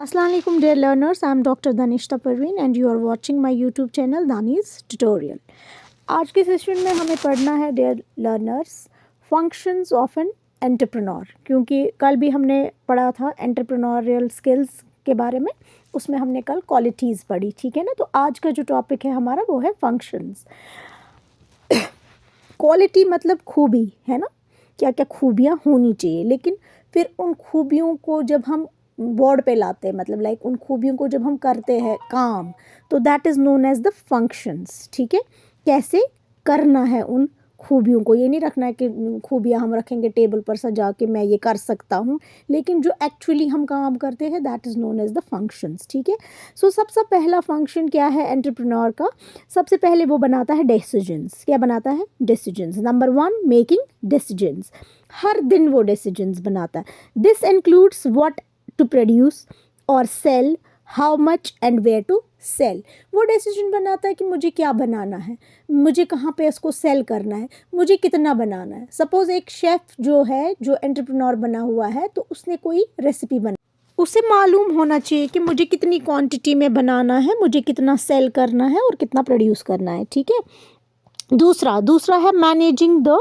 Assalamu alaikum dear learners, I am Dr. Danishta Parveen and you are watching my YouTube channel Dani's Tutorial. आज के session में हमें पढ़ना है dear learners functions of an entrepreneur, क्योंकि कल भी हमने पढ़ा था entrepreneurial skills के बारे में, उसमें हमने कल qualities पढ़ी, ठीक है ना। तो आज का जो टॉपिक है हमारा वो है functions. क्वालिटी मतलब खूबी है ना, क्या क्या खूबियाँ होनी चाहिए, लेकिन फिर उन खूबियों को जब हम बोर्ड पे लाते हैं, मतलब लाइक उन खूबियों को जब हम करते हैं काम, तो that is known as the functions, ठीक है। कैसे करना है उन खूबियों को, ये नहीं रखना है कि खूबियाँ हम रखेंगे टेबल पर सजा के मैं ये कर सकता हूँ, लेकिन जो एक्चुअली हम काम करते हैं that is known as the functions, ठीक है। सो सबसे पहला फंक्शन क्या है एंटरप्रेन्योर का, सबसे पहले वो बनाता है डिसीजंस। क्या बनाता है? डिसीजंस। नंबर 1 मेकिंग डिसीजंस, हर दिन वो डिसीजंस बनाता है। This includes what to produce और sell, how much and where to sell. वो डिसीजन बनाता है कि मुझे क्या बनाना है, मुझे कहाँ पे इसको सेल करना है, मुझे कितना बनाना है। सपोज़ एक शेफ़ जो है, जो एंटरप्रेन्योर बना हुआ है, तो उसने कोई रेसिपी बना, उसे मालूम होना चाहिए कि मुझे कितनी क्वांटिटी में बनाना है, मुझे कितना सेल करना है और कितना प्रोड्यूस करना है, ठीक है। दूसरा है मैनेजिंग द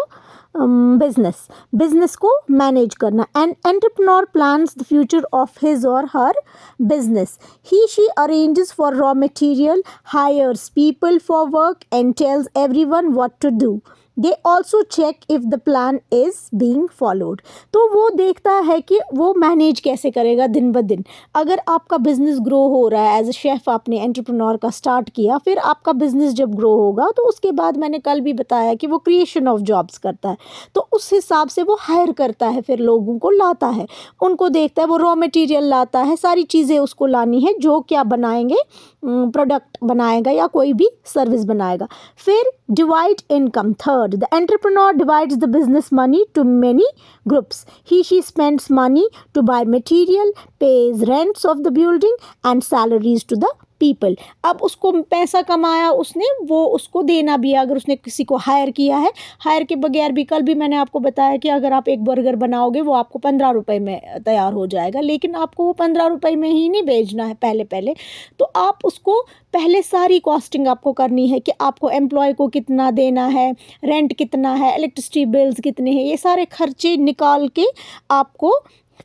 बिजनेस को मैनेज करना। An entrepreneur plans the future of his or her business. He she arranges for raw material, hires people for work and tells everyone what to do. They also check if the plan is being followed. तो वो देखता है कि वो manage कैसे करेगा दिन ब दिन। अगर आपका बिजनेस ग्रो हो रहा है, एज अ शेफ़ आपने एंटरप्रेन्योर का स्टार्ट किया, फिर आपका बिजनेस जब ग्रो होगा तो उसके बाद मैंने कल भी बताया कि वो क्रिएशन ऑफ जॉब्स करता है, तो उस हिसाब से वो हायर करता है, फिर लोगों को लाता है, उनको देखता है, वो रॉ मटेरियल लाता है, सारी चीज़ें उसको लानी है, जो क्या बनाएंगे, प्रोडक्ट बनाएगा या कोई भी सर्विस बनाएगा। फिर divide income. Third, the entrepreneur divides the business money to many groups. He she spends money to buy material, pays rents of the building and salaries to the people. अब उसको पैसा कमाया उसने, वो उसको देना भी है। अगर उसने किसी को हायर किया है, हायर के बगैर भी, कल भी मैंने आपको बताया कि अगर आप एक बर्गर बनाओगे वो आपको 15 रुपये में तैयार हो जाएगा, लेकिन आपको वो 15 रुपये में ही नहीं बेचना है पहले तो आप उसको पहले सारी कॉस्टिंग आपको करनी है कि आपको एम्प्लॉय को कितना देना है, रेंट कितना है, इलेक्ट्रिसिटी बिल्स कितने हैं, ये सारे खर्चे निकाल के आपको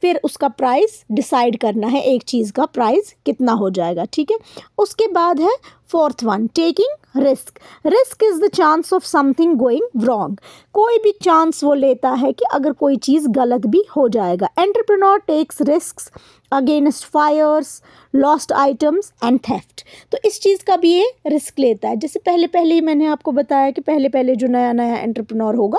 फिर उसका प्राइस डिसाइड करना है, एक चीज़ का प्राइस कितना हो जाएगा, ठीक है। उसके बाद है fourth one, taking risk. Risk is the chance of something going wrong. कोई भी चांस वो लेता है कि अगर कोई चीज़ गलत भी हो जाएगा। Entrepreneur takes risks against fires, lost items and theft. तो इस चीज़ का भी ये रिस्क लेता है। जैसे पहले ही मैंने आपको बताया कि पहले जो नया एंटरप्रेन्योर होगा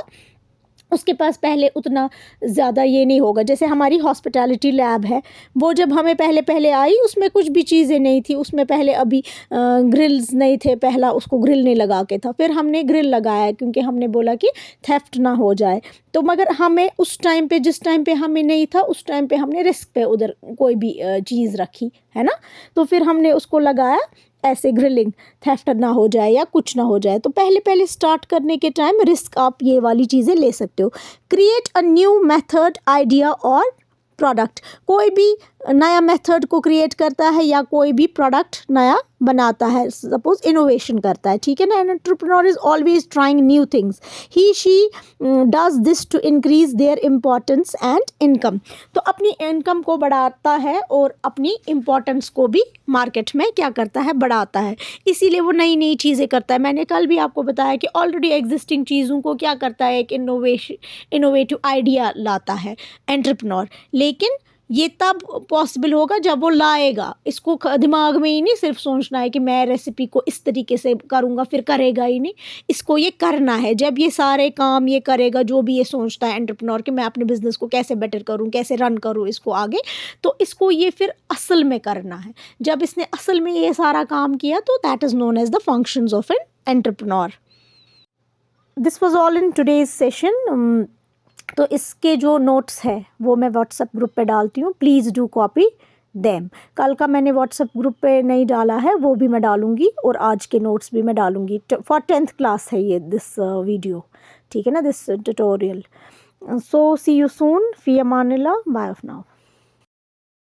उसके पास पहले उतना ज़्यादा ये नहीं होगा। जैसे हमारी हॉस्पिटैलिटी लैब है, वो जब हमें पहले आई उसमें कुछ भी चीज़ें नहीं थी, उसमें पहले अभी ग्रिल्स नहीं थे, पहला उसको ग्रिल नहीं लगा के था, फिर हमने ग्रिल लगाया क्योंकि हमने बोला कि थेफ्ट ना हो जाए। तो मगर हमें उस टाइम पे, जिस टाइम पे हमें नहीं था, उस टाइम पे हमने रिस्क पे उधर कोई भी चीज़ रखी है ना, तो फिर हमने उसको लगाया ऐसे, ग्रिलिंग, थेफ्ट ना हो जाए या कुछ ना हो जाए। तो पहले स्टार्ट करने के टाइम रिस्क आप ये वाली चीज़ें ले सकते हो। Create a new method, idea और प्रोडक्ट। कोई भी नया मेथड को क्रिएट करता है या कोई भी प्रोडक्ट नया बनाता है, सपोज इनोवेशन करता है, ठीक है ना। An entrepreneur is always trying new things. He she does this to increase their importance and income. तो अपनी इनकम को बढ़ाता है और अपनी इम्पोर्टेंस को भी मार्केट में क्या करता है, बढ़ाता है। इसीलिए वो नई चीज़ें करता है। मैंने कल भी आपको बताया कि ऑलरेडी एग्जिस्टिंग चीज़ों को क्या करता है, एक इनोवेटिव आइडिया लाता है एंटरप्रेन्योर। लेकिन ये तब पॉसिबल होगा जब वो लाएगा। इसको दिमाग में ही नहीं सिर्फ सोचना है कि मैं रेसिपी को इस तरीके से करूँगा, फिर करेगा ही नहीं। इसको ये करना है। जब ये सारे काम ये करेगा, जो भी ये सोचता है एंटरप्रेन्योर कि मैं अपने बिजनेस को कैसे बेटर करूँ, कैसे रन करूँ इसको आगे, तो इसको ये फिर असल में करना है। जब इसने असल में ये सारा काम किया तो that is known as the functions of an entrepreneur. This was all in today's session. तो इसके जो नोट्स है वो मैं व्हाट्सएप ग्रुप पे डालती हूँ, प्लीज़ डू कॉपी देम। कल का मैंने व्हाट्सएप ग्रुप पे नहीं डाला है, वो भी मैं डालूँगी, और आज के नोट्स भी मैं डालूँगी। फॉर 10th क्लास है ये दिस वीडियो, ठीक है ना, this tutorial. So see you soon, फी अमानिल्लाह, बाय ऑफ नाउ।